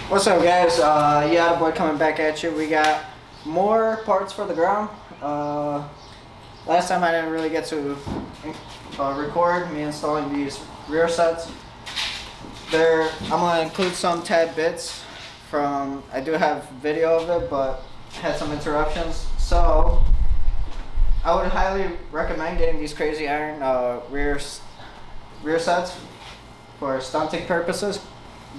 What's up, guys? Yeah, the boy coming back at you. We got more parts for the grom. Last time I didn't really get to record me installing these rear sets. I'm gonna include some tad bits from. I do have video of it, but had some interruptions. So I would highly recommend getting these crazy iron rear sets for stunting purposes,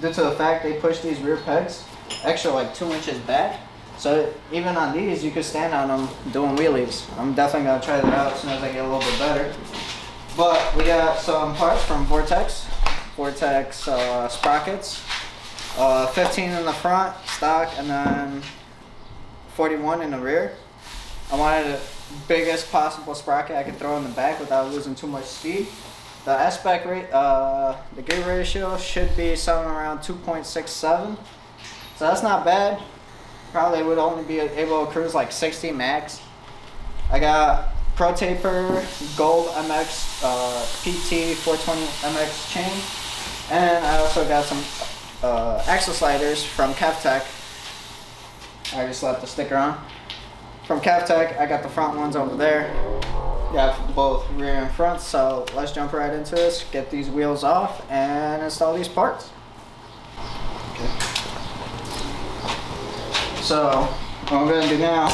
due to the fact they push these rear pegs extra like 2 inches back. So even on these, you could stand on them doing wheelies. I'm definitely gonna try that out as soon as I get a little bit better. But we got some parts from Vortex sprockets, 15 in the front stock, and then 41 in the rear. I wanted the biggest possible sprocket I could throw in the back without losing too much speed. The aspect rate, the gear ratio should be somewhere around 2.67, so that's not bad. Probably would only be able to cruise like 60 max. I got Pro Taper Gold MX PT 420 MX chain, and I also got some axle sliders from Tech. I just left the sticker on. From Tech, I got the front ones over there. Got both rear and front, so let's jump right into this, get these wheels off, and install these parts. Okay. So, what I'm going to do now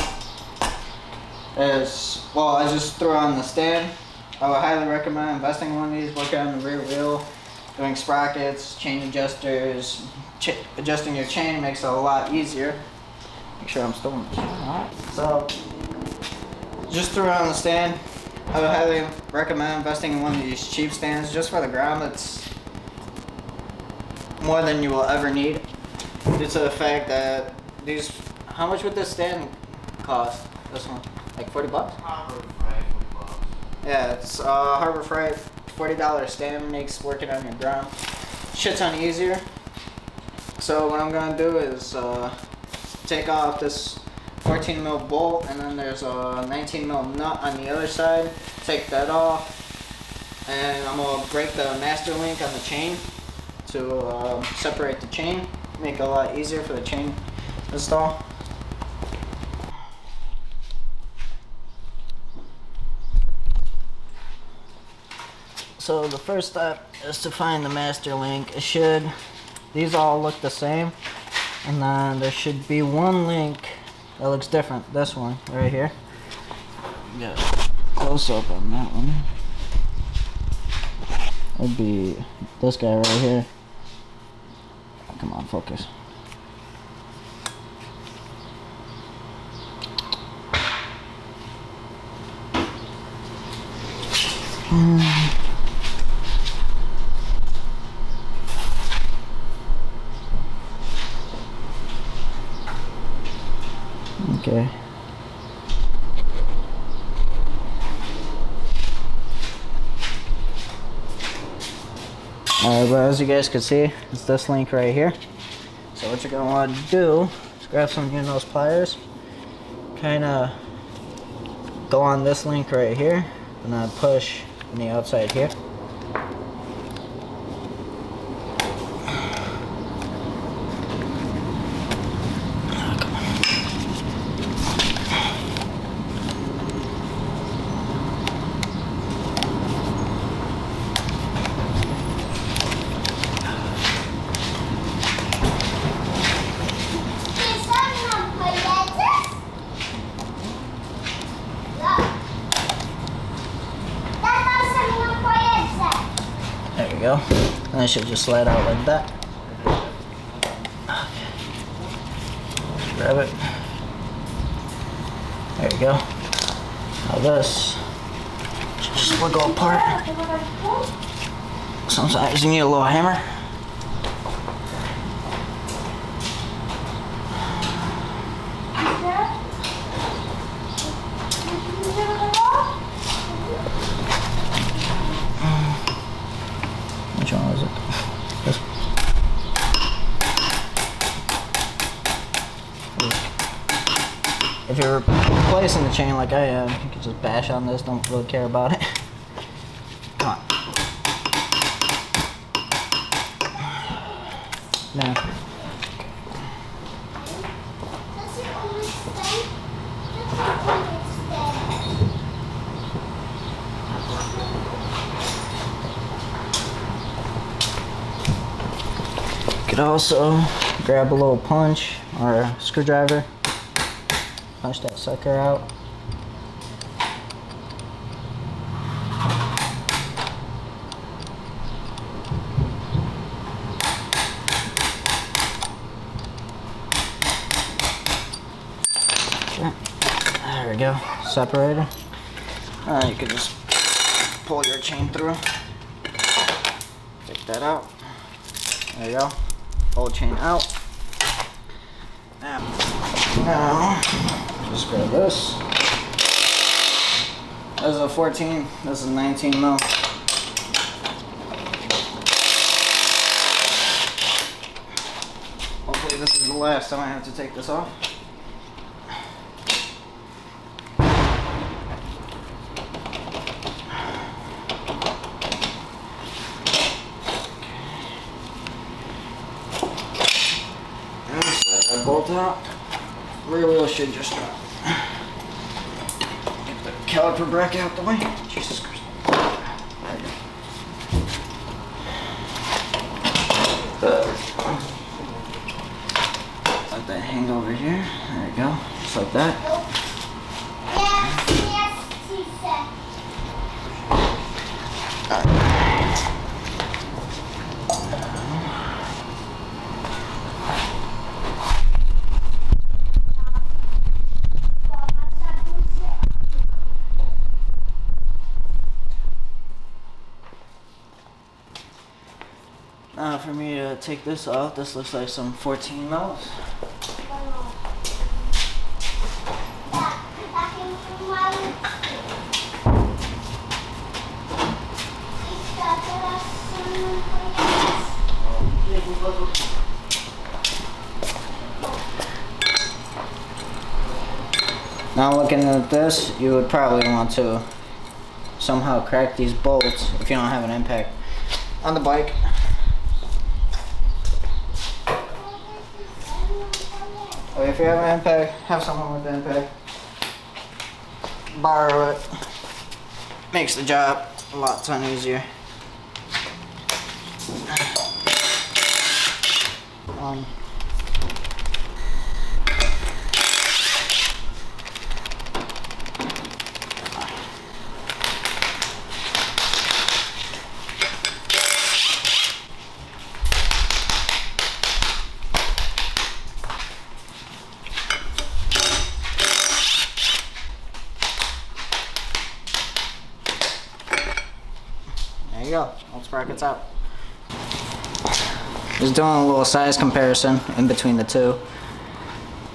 is, well, I just threw on the stand. I would highly recommend investing in one of these, working on the rear wheel, doing sprockets, chain adjusters, adjusting your chain makes it a lot easier. Make sure I'm still in the chain. Alright, so just threw it on the stand. I would highly recommend investing in one of these cheap stands just for the ground. It's more than you will ever need, due to the fact that these, how much would this stand cost? This one, like 40 bucks? Harbor Freight, 40 bucks. Yeah, it's Harbor Freight, $40 stand makes working on your ground shit ton easier. So what I'm gonna do is take off this 14 mil bolt, and then there's a 19 mil nut on the other side. Take that off, and I'm gonna break the master link on the chain to separate the chain, make it a lot easier for the chain install. So the first step is to find the master link. These all look the same, and then there should be one link that looks different. This one right here. Yeah, close up on that one. It'd be this guy right here. Come on, focus. Okay. Alright, but as you guys can see, it's this link right here. So what you're going to want to do is grab some of your nose pliers, kind of go on this link right here, and then push on the outside here. There you go. And it should just slide out like that. Okay. Grab it. There you go. Now this should just wiggle apart. Sometimes you need a little hammer. Which one was it? This one. If you're replacing the chain like I am, you can just bash on this, don't really care about it. Come on. Now, could also grab a little punch or a screwdriver, punch that sucker out. Okay. There we go, separator. You can just pull your chain through, take that out. There you go, pull chain out. Now, just grab this. This is a 14, this is 19 mil. Hopefully this is the last time I have to take this off. Bolt out. Rear wheel should just drop. Get the caliper bracket out the way. Jesus Christ. There you go. Let that hang over here. There you go. Just like that. Now for me to take this off, this looks like some 14 mils. Now looking at this, you would probably want to somehow crack these bolts if you don't have an impact on the bike. Or if you have an impact, have someone with an impact. Borrow it. Makes the job a lot ton easier. There you go, all sprockets out. Just doing a little size comparison in between the two.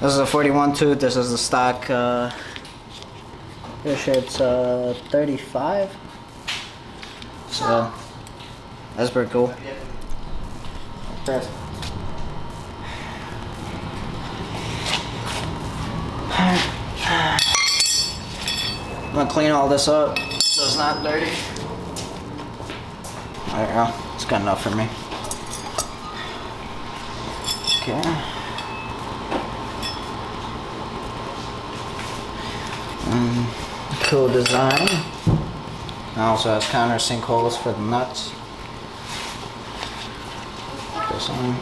This is a 41 tooth, this is the stock, this shit's 35. So, that's pretty cool. I'm gonna clean all this up so it's not dirty. There you go, it's good enough for me. Okay. Cool design. It also has countersink holes for the nuts. Put this on.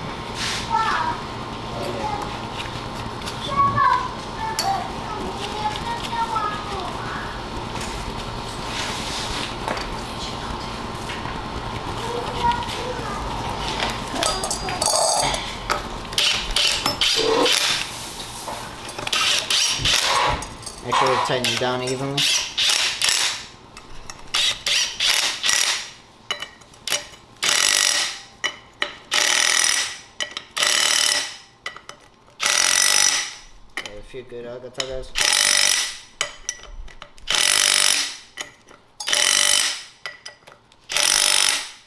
Make sure to tighten it down evenly. Okay, a few good agatagas.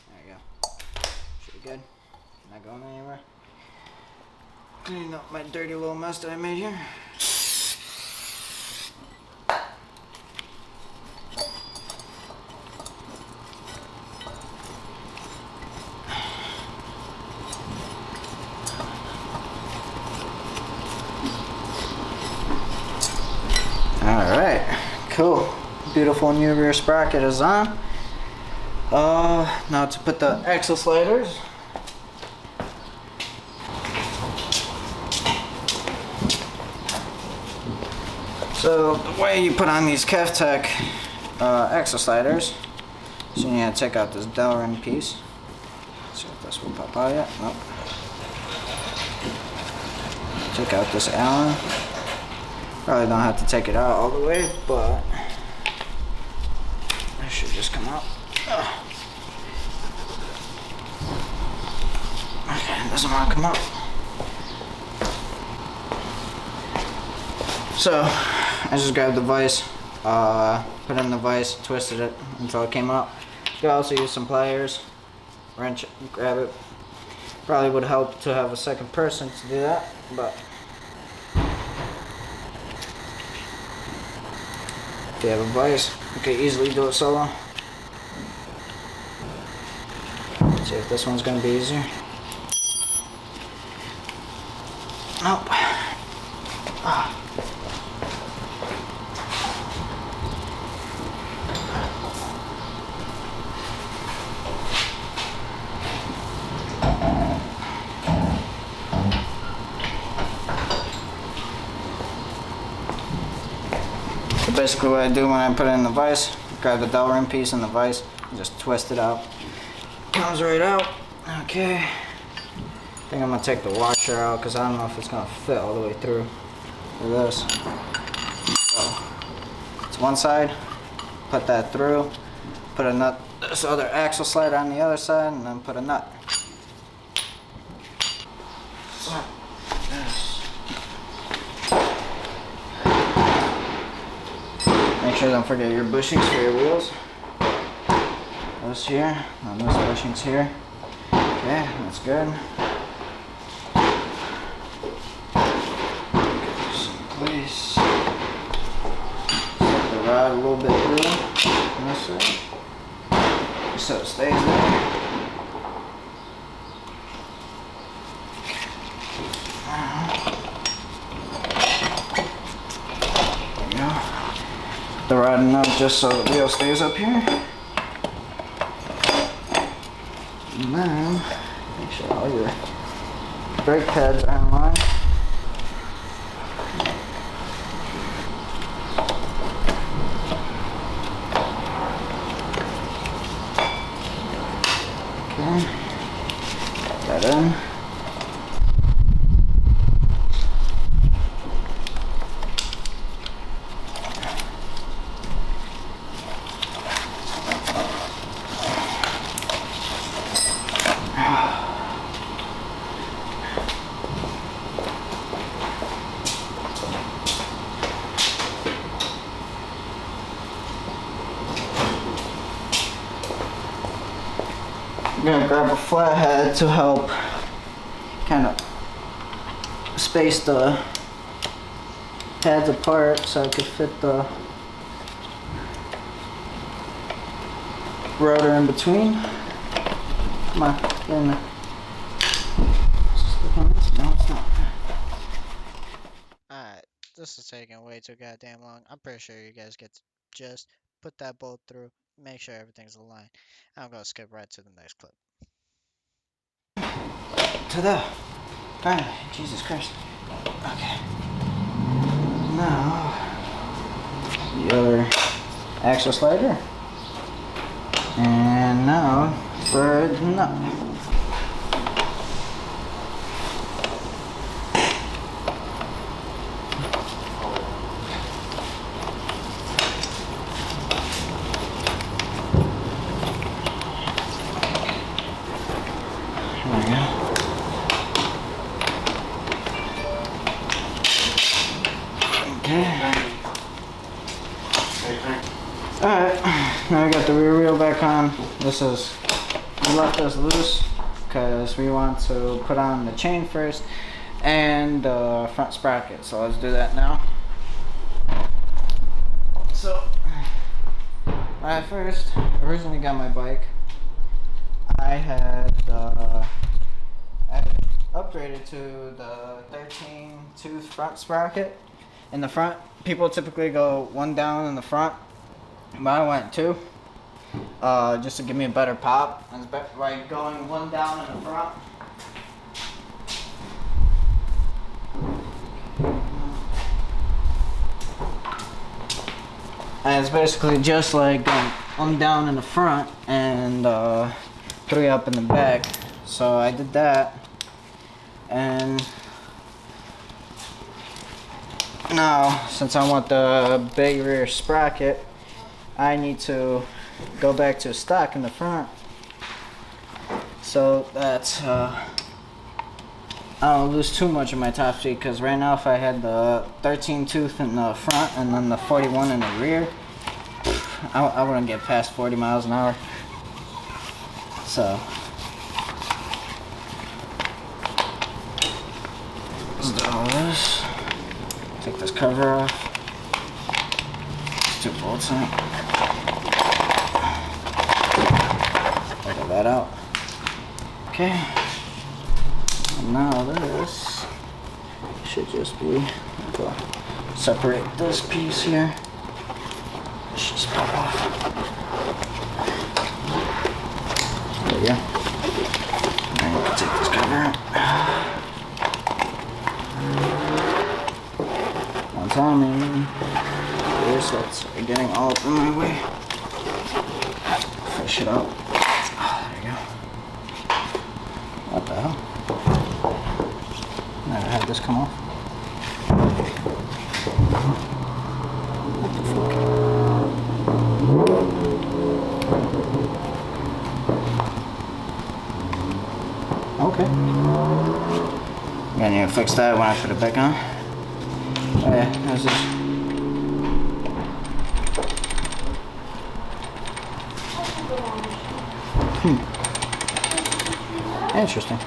There you go. Should be good. Not going anywhere. Cleaning up my dirty little mess that I made here. Alright, cool. Beautiful new rear sprocket is on. Now to put the axle sliders. So the way you put on these Keftech axle sliders, so you need to take out this Delrin piece. Let's see if this will pop out yet. Nope. Take out this Allen. Probably don't have to take it out all the way, but it should just come out. Okay, it doesn't want to come out. So I just grabbed the vise, put in the vise, twisted it until it came out. You could also use some pliers, wrench it, grab it. Probably would help to have a second person to do that, but if you have a vise, you can easily do it solo. Let's see if this one's gonna be easier. Nope. So basically what I do when I put it in the vise, grab the Delrin piece in the vise and just twist it out. Comes right out. Okay. I think I'm gonna take the washer out because I don't know if it's gonna fit all the way through for this. So it's one side, put that through, put a nut, this other axle slider on the other side, and then put a nut. Make sure don't forget your bushings for your wheels. Those here, and those bushings here. Okay, that's good. Place. Set the rod a little bit through on this side, so it stays there. There we go. The rod enough just so the wheel stays up here. And then make sure all your brake pads are in line. Okay, put that in. I'm gonna grab a flathead to help kind of space the pads apart so I could fit the rotor in between. Come on, get in there. Stick on this? No, it's not. Alright, this is taking way too goddamn long. I'm pretty sure you guys get the gist. Put that bolt through, make sure everything's aligned. I'm gonna skip right to the next clip. Finally, Jesus Christ. Okay. Now, the other axle slider. And now for the nut. There we go. Okay. Alright, now we got the rear wheel back on. We left this loose because we want to put on the chain first and the front sprocket. So let's do that now. So, when I first originally got my bike, I had upgraded to the 13-tooth front sprocket. In the front, people typically go one down in the front, but I went two, just to give me a better pop. And it's by going one down in the front. And it's basically just like I'm down in the front and 3 up in the back. So I did that, and now since I want the big rear sprocket, I need to go back to stock in the front. So that's I don't lose too much of my top speed, because right now if I had the 13 tooth in the front and then the 41 in the rear, I wouldn't get past 40 miles an hour. So let's do all this. Take this cover off. There's 2 bolts in it. Wiggle that out. Okay. And now this should just be, go separate this piece here. It should just pop off. There we go. And you can take this cover out. Once on me. Ear sets are getting all up in my way. Fish it up. Oh, there you go. What the hell? Never had this come off. What the fuck? Okay. Gonna need to fix that when I put it back on. Oh yeah, how's this? Interesting.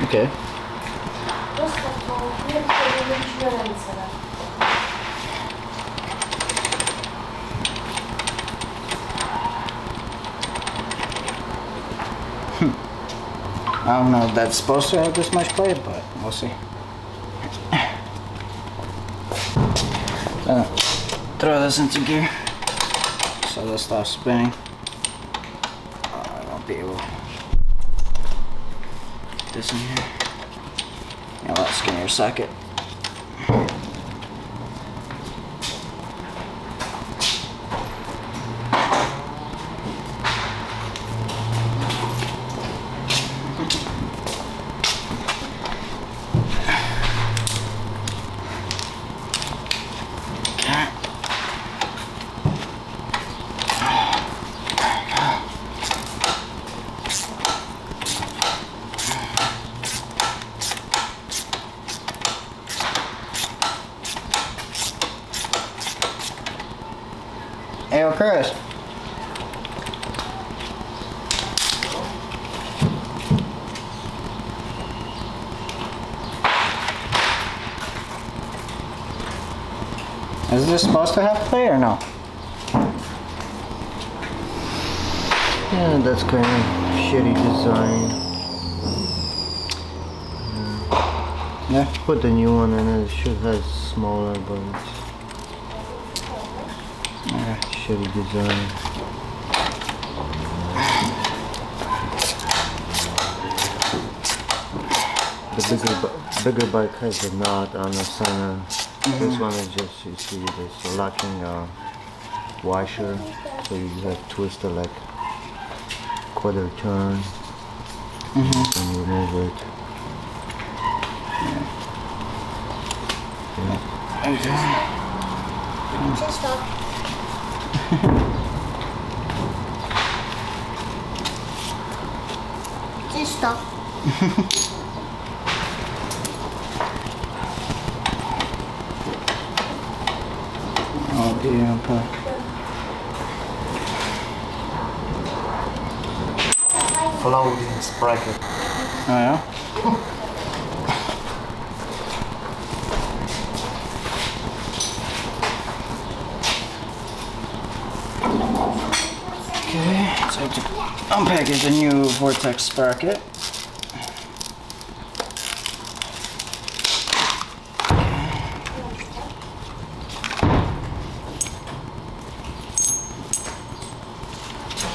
Okay. I don't know if that's supposed to have this much play, but we'll see. Throw this into gear so this stops spinning. I won't be able to put this in here. Yeah, let's skinnier socket. Hey, yo, Chris. Is this supposed to have play or no? Yeah, that's kind of shitty design. Yeah. Put the new one in, it should have smaller, but it's shitty design. The bigger bike has a knot on the center. This one is just, you see, this locking washer, so you just have to twist it like quarter turn and remove it. Okay. Just stop. Oh dear, okay. Floating sprocket. Oh yeah? Okay, so I have to unpackage the new Vortex sprocket.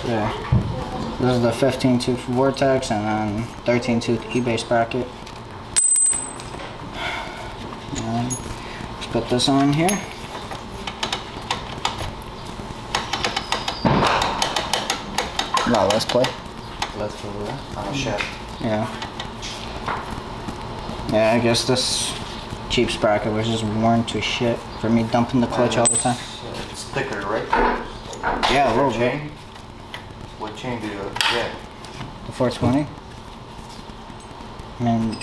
There. This is the 15 tooth Vortex and then 13 tooth eBay sprocket. And let's put this on here. No, let's play. Let's put it on a shaft. Yeah. Yeah, I guess this cheap sprocket was just worn to shit for me dumping the clutch all the time. It's thicker, right? Yeah, a little bit. Chain? What chain do you get? The 420. I mean,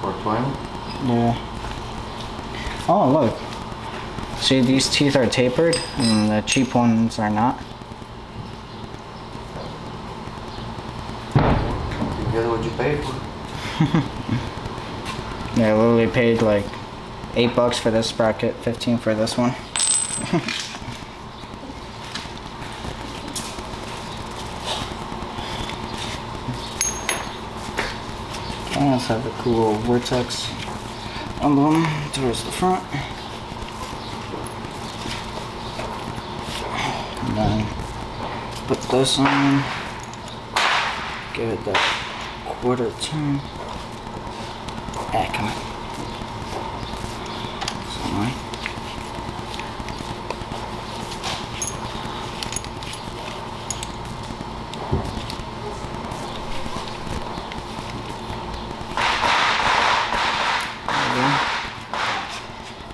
420? yeah. Oh, look. See, these teeth are tapered, and the cheap ones are not. You get what you paid for? Yeah, I literally paid like $8 for this sprocket, 15 for this one. And let's have a cool little Vortex emblem towards the front. And then put this on. Give it that quarter turn. Ah, come on. So annoying.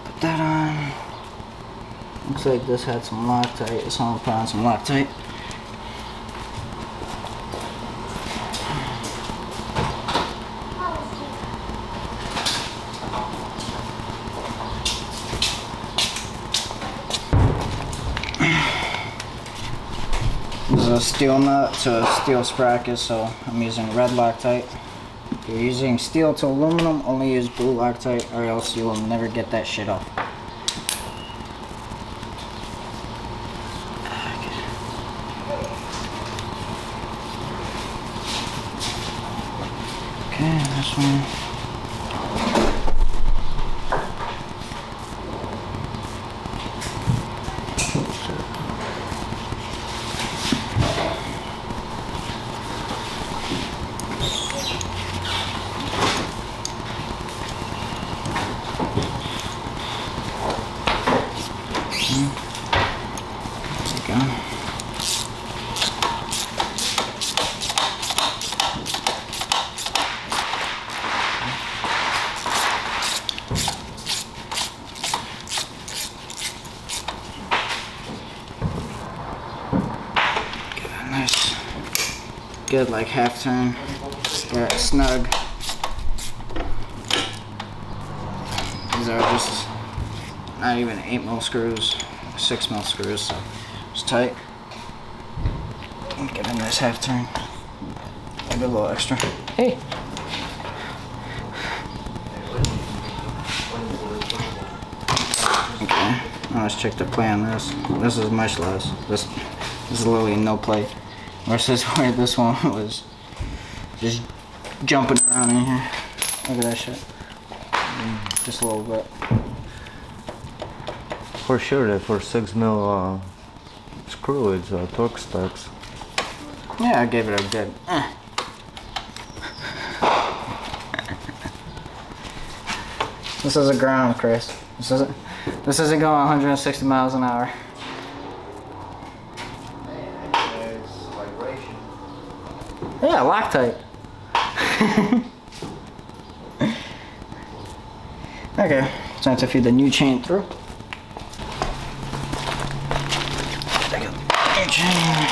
Put that on. Looks like this had some Loctite, so I'll put on some Loctite. This is a steel nut to a steel sprocket, so I'm using red Loctite. If you're using steel to aluminum, only use blue Loctite or else you will never get that shit off. Okay, this one. Nice, good like half turn, get it snug. These are just not even 8mm screws, 6mm screws, so it's tight. Get a nice half turn, maybe a little extra. Hey! Okay, now let's check the play on this. This is much less. This is literally no play. Versus where this one was just jumping around in here. Look at that shit. Just a little bit. For sure, that for 6mm screw, it's torque stacks. Yeah, I gave it a good. This is a grom, Chris. This isn't going 160 miles an hour. Yeah, Loctite. Okay, time to feed the new chain through. New chain.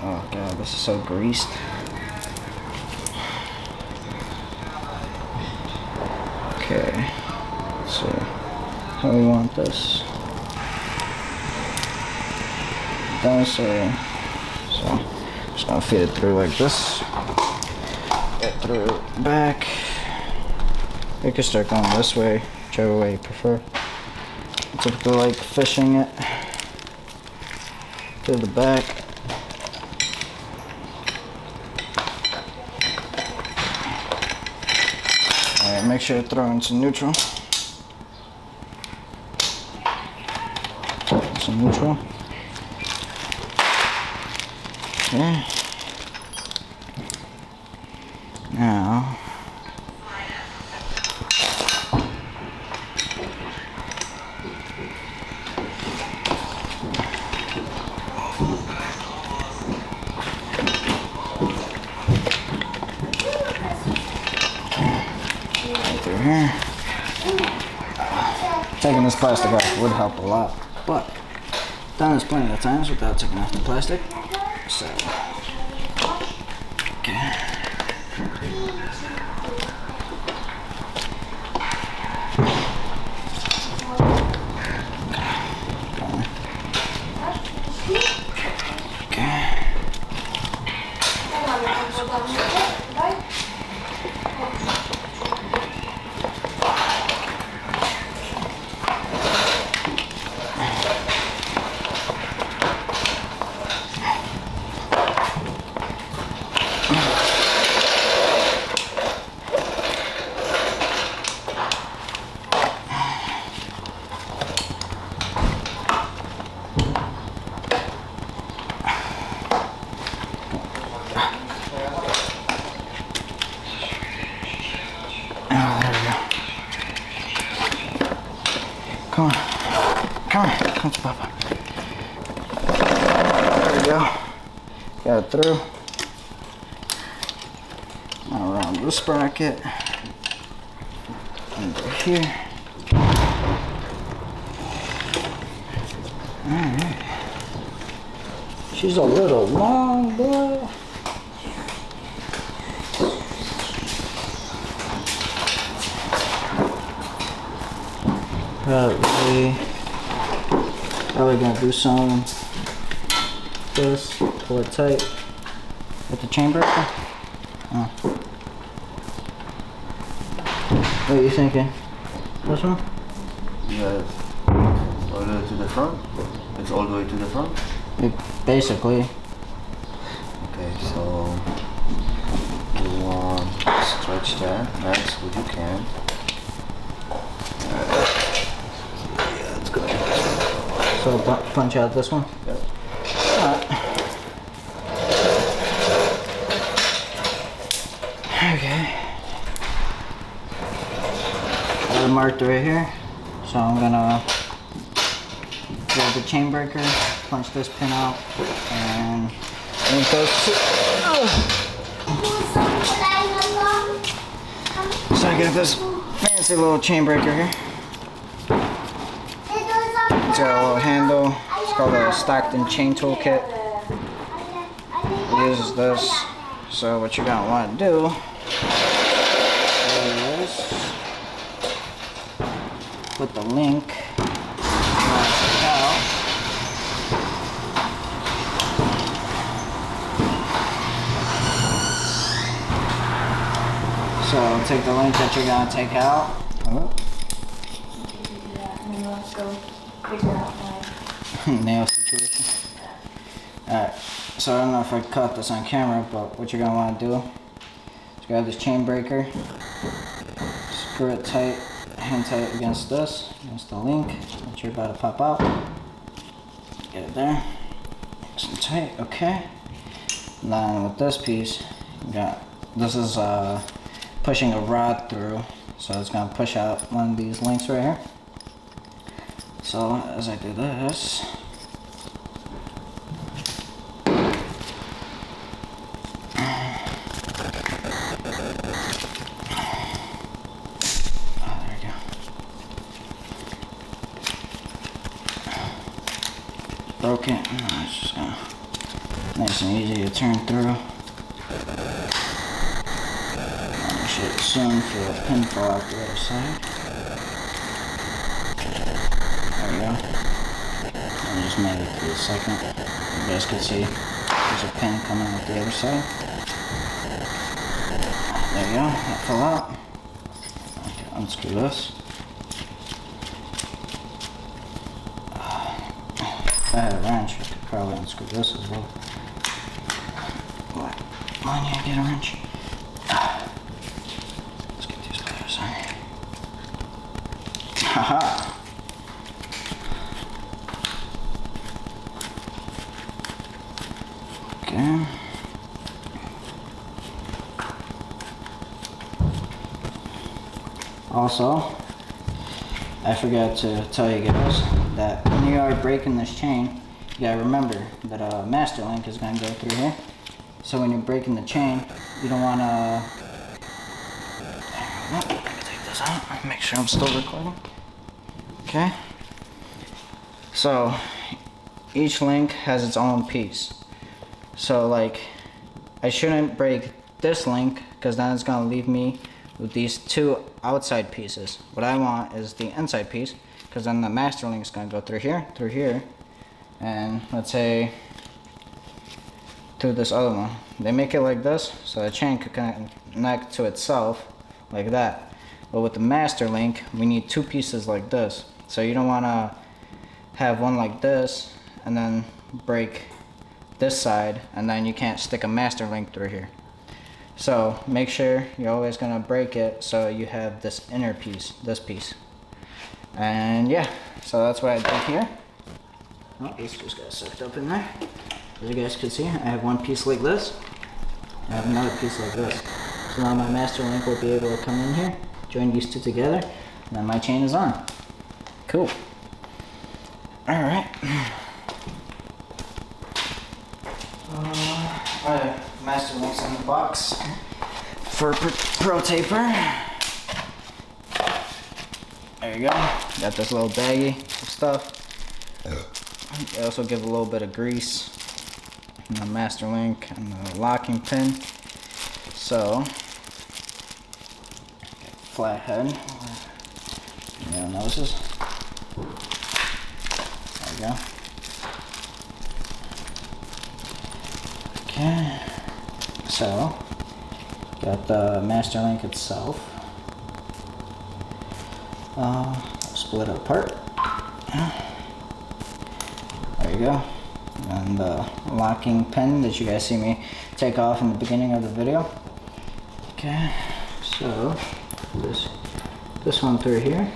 Oh god, this is so greased. Okay, so how do we want this? This or so? Just gonna feed it through like this. Get through back. We can start going this way, whichever way you prefer. Typically like fishing it to the back. Alright, make sure to throw into neutral. Some neutral. Okay. Now through here. Taking this plastic off would help a lot, but done this plenty of times without taking off the plastic. So, okay. Come on. Come on. Come to Papa. There we go. Got it through. Now around the sprocket. Under here. Alright. She's a little long, boy. Probably gonna do some this, pull it tight with the chain breaker. Oh. What are you thinking? This one? Yes. All the way to the front? It's all the way to the front? Basically. Okay, so you want to stretch that max what you can. Yeah, it's good. So punch out this one? Yep. Alright. Okay. I have marked right here. So I'm gonna grab the chain breaker, punch this pin out, and link those two. So I got this fancy little chain breaker here. It's got a little handle. It's called a Stockton chain toolkit. It uses this. So what you're gonna want to do is put the link out. So take the link that you're gonna take out. Nail situation. Alright, so I don't know if I caught this on camera, but what you're gonna want to do is grab this chain breaker, screw it tight, hand tight against this, against the link that you're about to pop out. Get it there, nice and tight, okay. And then with this piece, you got, this is pushing a rod through, so it's gonna push out one of these links right here. So as I do this, broken. It's just gonna nice and easy to turn through. I should soon feel a pin fall out the other side. There we go. I just made it to the second. You guys can see there's a pin coming out the other side. There you go. That fell out. Okay, unscrew this. If I had a wrench, I could probably unscrew this as well. What? Why need to get a wrench? Let's get these pliers on. Haha! Okay. Also, I forgot to tell you guys that when you are breaking this chain, you gotta remember that a master link is gonna go through here. So when you're breaking the chain, you don't wanna... Let me take this out, make sure I'm still recording. Okay. So, each link has its own piece. So like, I shouldn't break this link because then it's gonna leave me with these two outside pieces. What I want is the inside piece, because then the master link is gonna go through here, and let's say through this other one. They make it like this, so the chain could connect to itself like that. But with the master link, we need two pieces like this. So you don't wanna have one like this and then break this side, and then you can't stick a master link through here. So make sure you're always gonna break it so you have this inner piece, this piece. And yeah, so that's what I did here. Oh, this just got sucked up in there. As you guys can see, I have one piece like this. I have another piece like this. So now my master link will be able to come in here, join these two together, and then my chain is on. Cool. Alright. Alright, master link's in the box for pro taper. There you go. Got this little baggie of stuff. I also give a little bit of grease in the master link and the locking pin. So, flat head. No noses. There you go. Okay, so got the master link itself. Split it apart. There you go. And the locking pin that you guys see me take off in the beginning of the video. Okay, so this one through here.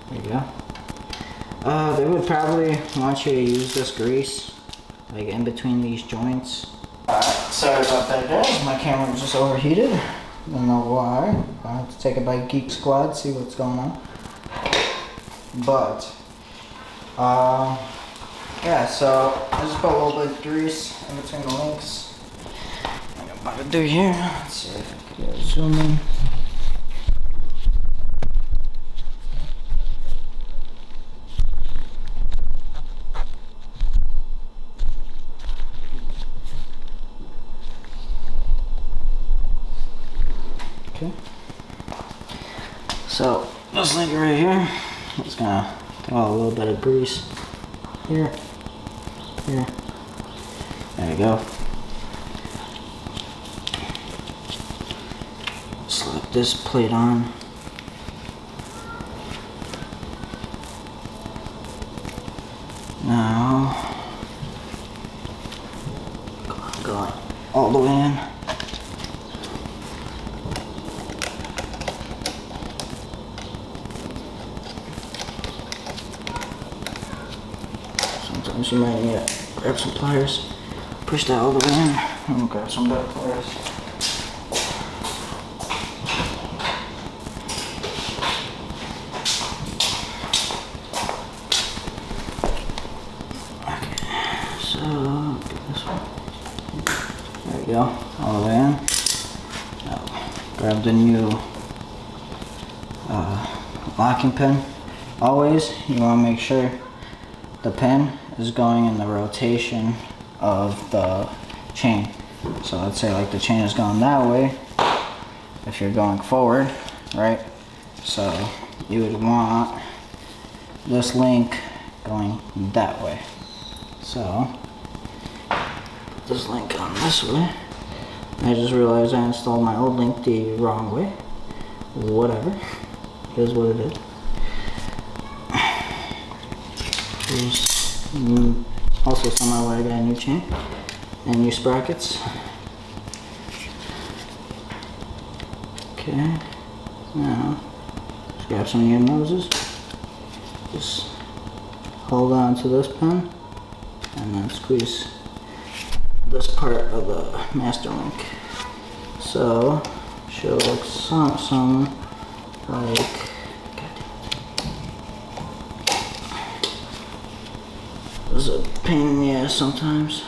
There you go. They would probably want you to use this grease, like in between these joints. Sorry about that, guys. My camera was just overheated. Don't know why. I have to take it by Geek Squad, see what's going on. But, yeah, so I just put a little bit of grease in between the links. What I'm about to do here. Let's see if I can get a zoom in. So this link right here, it's gonna throw a little bit of grease here, here. There you go. Slap this plate on. Now, go all the way in. Sometimes you might need to grab some pliers, push that all the way in, and grab some better pliers. Okay, so get this one. There we go, all the way in. Now, grab the new locking pin. Always, you want to make sure the pin is going in the rotation of the chain. So let's say like the chain is going that way, if you're going forward, right? So you would want this link going that way. So put this link on this way. I just realized I installed my old link the wrong way. Whatever, it is what it is. Here's also somehow I got a new chain and new sprockets. Okay, now let's grab some of your noses. Just hold on to this pin and then squeeze this part of the master link. So should look something like, this is a pain in the ass sometimes.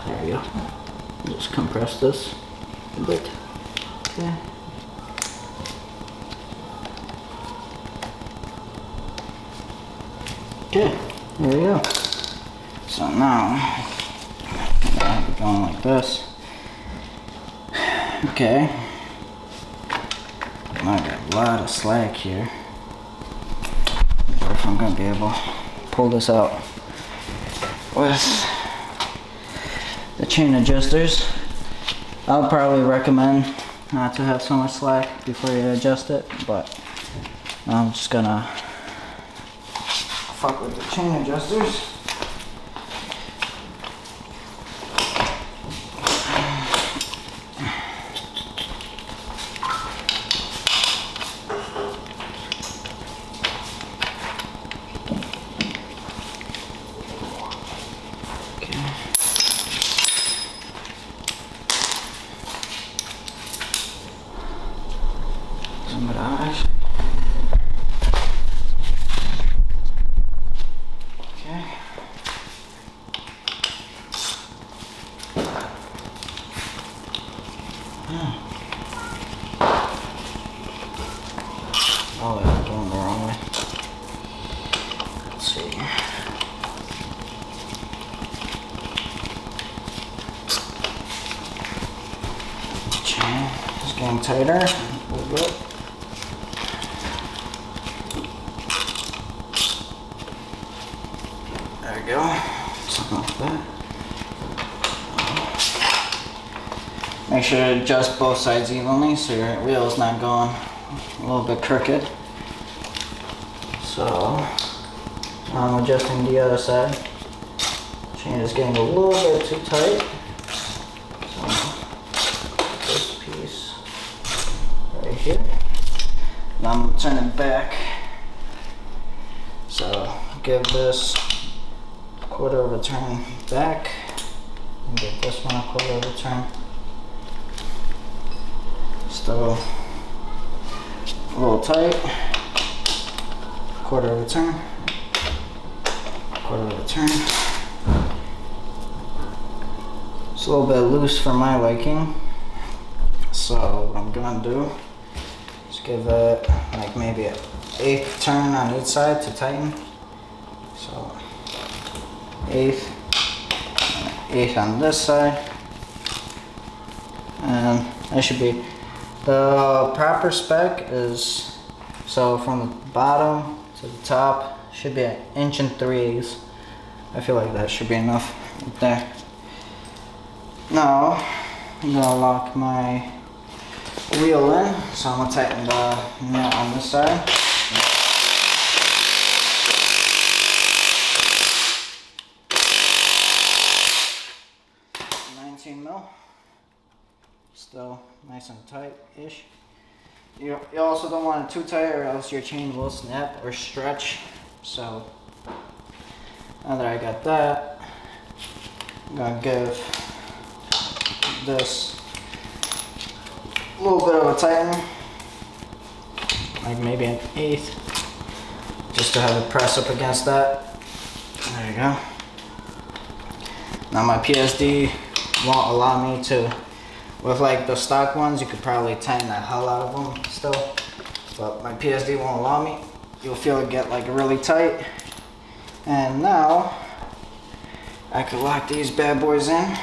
There we go. Just compress this a bit. Okay. Okay, there we go. So now, I'll be going like this. Okay. Now I got a lot of slack here. If I'm gonna be able to pull this out with the chain adjusters. I would probably recommend not to have so much slack before you adjust it, but I'm just gonna fuck with the chain adjusters. Oh, I'm going the wrong way. Let's see. Chain is getting tighter a little bit. There we go. Something like that. Make sure to adjust both sides evenly so your wheel is not going a little bit crooked. So I'm adjusting the other side. Chain is getting a little bit too tight. So this piece right here. Now I'm gonna turn it back. So give this a quarter of a turn back and give this one a quarter of a turn. Still a little tight. Quarter of a turn. Quarter of a turn. It's a little bit loose for my liking. So what I'm gonna do is give it like maybe an 1/8 turn on each side to tighten. So 1/8 on this side. And that should be the proper spec is, so from the bottom to the top should be 1 3/8 inches. I feel like that should be enough right there. Now I'm gonna lock my wheel in, so I'm gonna tighten the nut on this side. 19 mil. Still nice and tight-ish. You also don't want it too tight or else your chain will snap or stretch. So now that I got that, I'm gonna give this a little bit of a tighten, like maybe 1/8, just to have it press up against that. There you go. Now my PSD won't allow me to. With like the stock ones, you could probably tighten the hell out of them still, but my PSD won't allow me. You'll feel it get like really tight. And now I can lock these bad boys in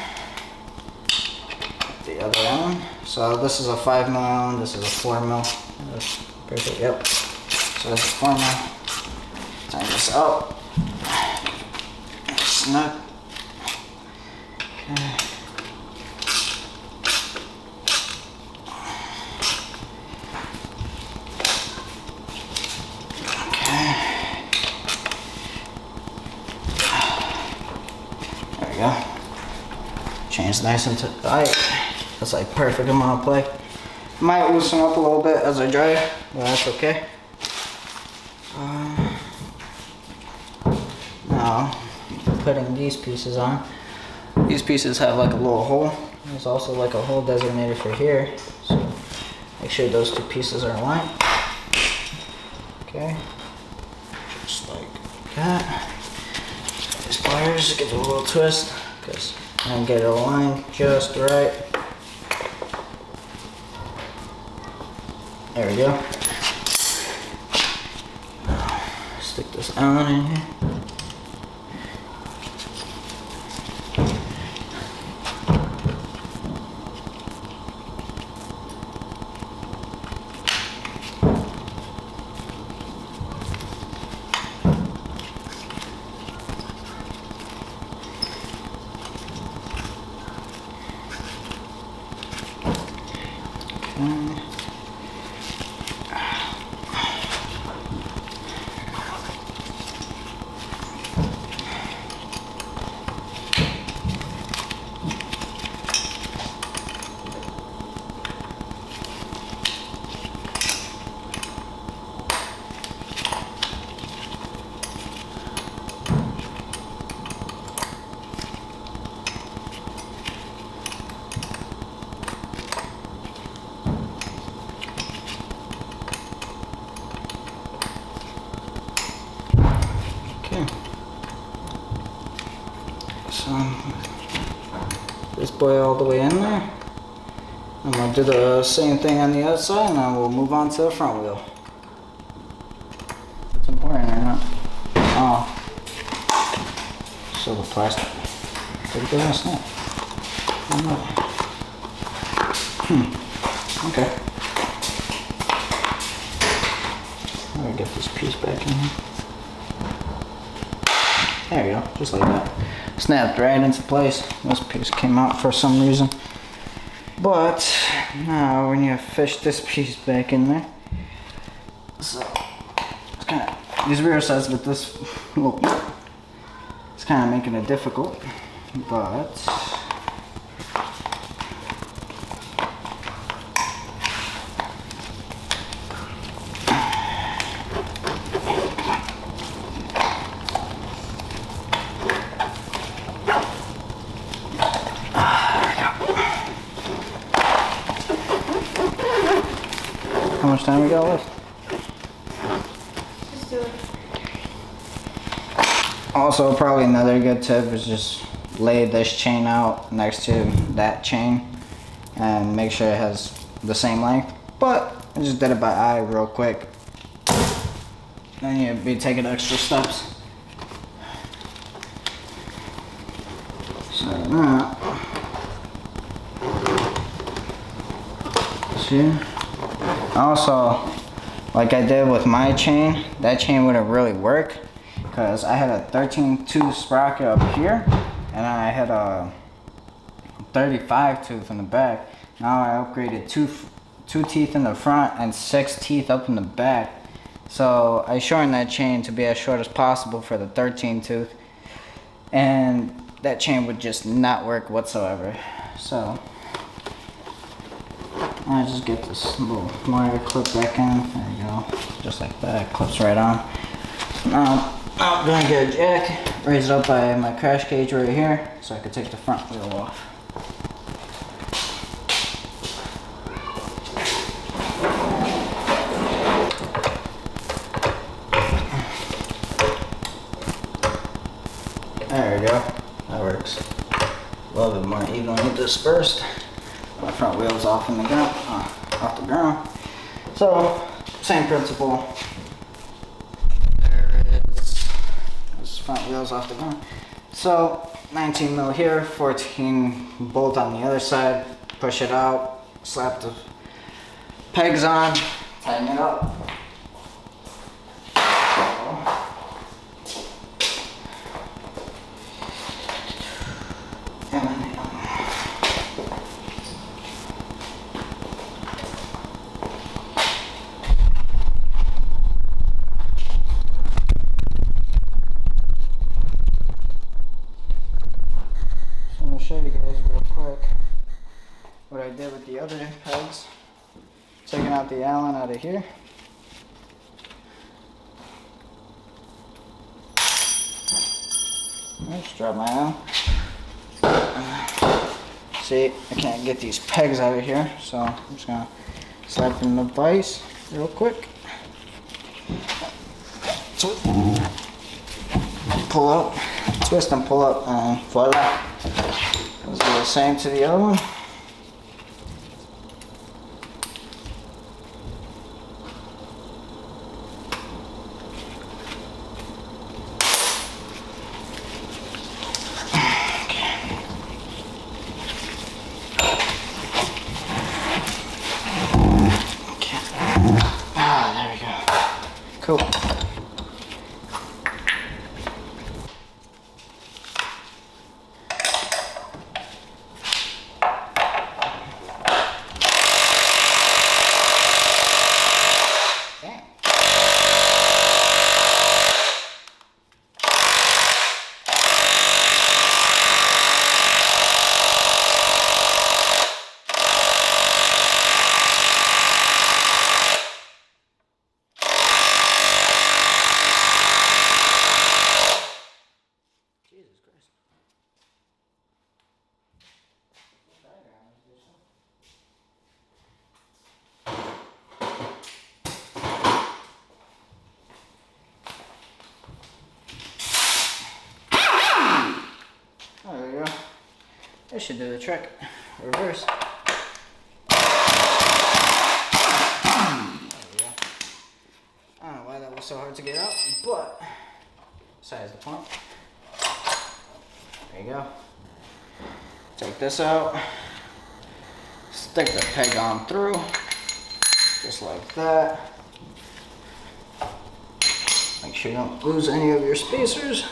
the other end. So this is a 5 mil, this is a 4 mil. That's perfect, yep. So that's a 4 mil. Tighten this up. Snug. Okay. Okay. Chain's nice and tight. That's like perfect amount of play. Might loosen up a little bit as I dry it, but that's okay. Now, putting these pieces on. These pieces have like a little hole. There's also like a hole designated for here. So make sure those two pieces are aligned. Okay. Just like that. These pliers, give it a little twist because I can get it aligned just right. There we go. Stick this Allen in here. This boy all the way in there. I'm gonna do the same thing on the other side, and then we'll move on to the front wheel. It's important or not? Oh, so the plastic. Did it go in a snap? Okay. I'm gonna get this piece back in here. There we go, just like that. Snapped right into place. This piece came out for some reason. But now we need to fish this piece back in there. So it's kind of, these rear sides with this, well, it's kind of making it difficult. But how much time we got left? Let's do it. Also, probably another good tip is just lay this chain out next to that chain and make sure it has the same length. But I just did it by eye real quick. Then you'd be taking extra steps. So now, see? Also, like I did with my chain, that chain wouldn't really work because I had a 13 tooth sprocket up here and I had a 35 tooth in the back. Now I upgraded two teeth in the front and 6 teeth up in the back. So I shortened that chain to be as short as possible for the 13 tooth, and that chain would just not work whatsoever. So I just get this little wire clip back in. There you go, just like that. It clips right on. Now I'm gonna get a jack, raise it up by my crash cage right here, so I can take the front wheel off. There we go. That works. A little bit more evenly dispersed. My front wheel's off in the ground, off the ground. So, same principle. There it is. This front wheel's off the ground. So, 19 mil here, 14 bolt on the other side. Push it out, slap the pegs on, tighten it up. Show you guys real quick. what I did with the other pegs. Taking out the Allen out of here. Let's drop my Allen. See, I can't get these pegs out of here, so I'm just gonna slap in the vise real quick. Pull up, twist and pull up, and voila. Let's do the same to the other one. Cool. There we go. That should do the trick. Reverse. There we go. I don't know why that was so hard to get out, but besides the point. There you go. Take this out. Stick the peg on through. Just like that. Make sure you don't lose any of your spacers.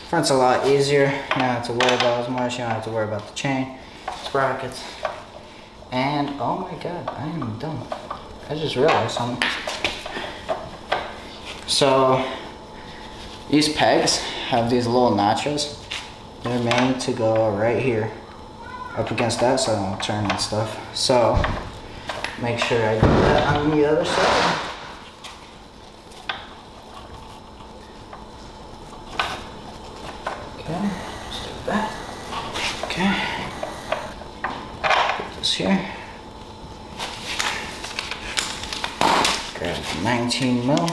Front's a lot easier. You don't have to worry about as much. You don't have to worry about the chain, sprockets. And oh my god, I am dumb. I just realized something. So these pegs have these little notches. They're made to go right here, up against that so I don't turn and stuff. So make sure I do that on the other side. Okay, let's do that. Okay, put this here. Grab 19 mil.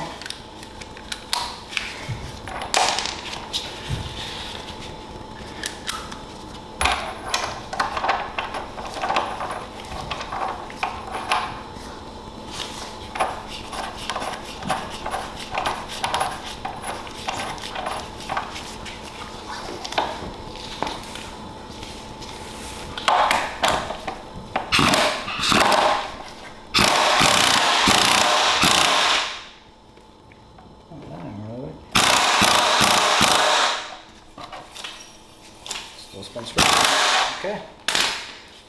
Okay,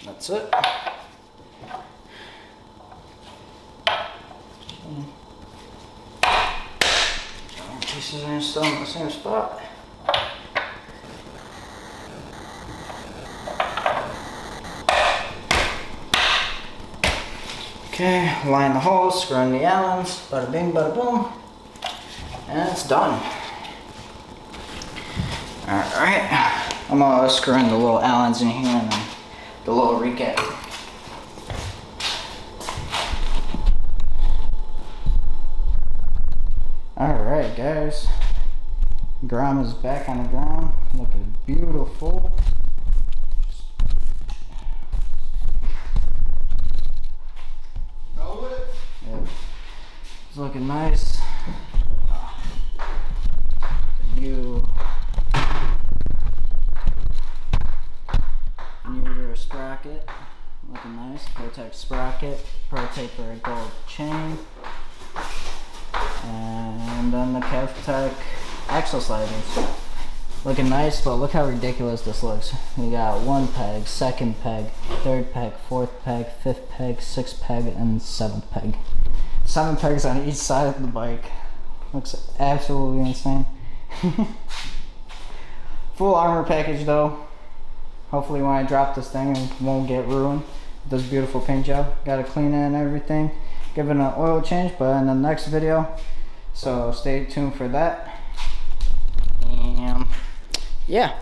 that's it. Pieces are still in the same spot. Okay, line the holes, screw in the Allens, bada bing, bada boom, and it's done. Alright, I'm gonna screw in the little Allens in here and the little recap. Alright guys, grom is back on the ground, looking beautiful. Go with it. Yeah. It's looking nice. New rear sprocket, looking nice. Protect sprocket, Pro Taper gold chain, and then the Kev Tech axle sliders. looking nice, but look how ridiculous this looks. We got 1 peg, 2nd peg, 3rd peg, 4th peg, 5th peg, 6th peg, and 7th peg. 7 pegs on each side of the bike. Looks absolutely insane. Full armor package though. Hopefully when I drop this thing it won't get ruined. This beautiful paint job. Gotta clean it and everything. Give it an oil change, but in the next video. So stay tuned for that. And yeah.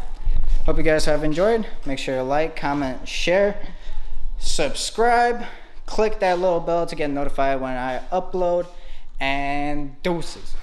Hope you guys have enjoyed. Make sure to like, comment, share, subscribe. Click that little bell to get notified when I upload. And deuces.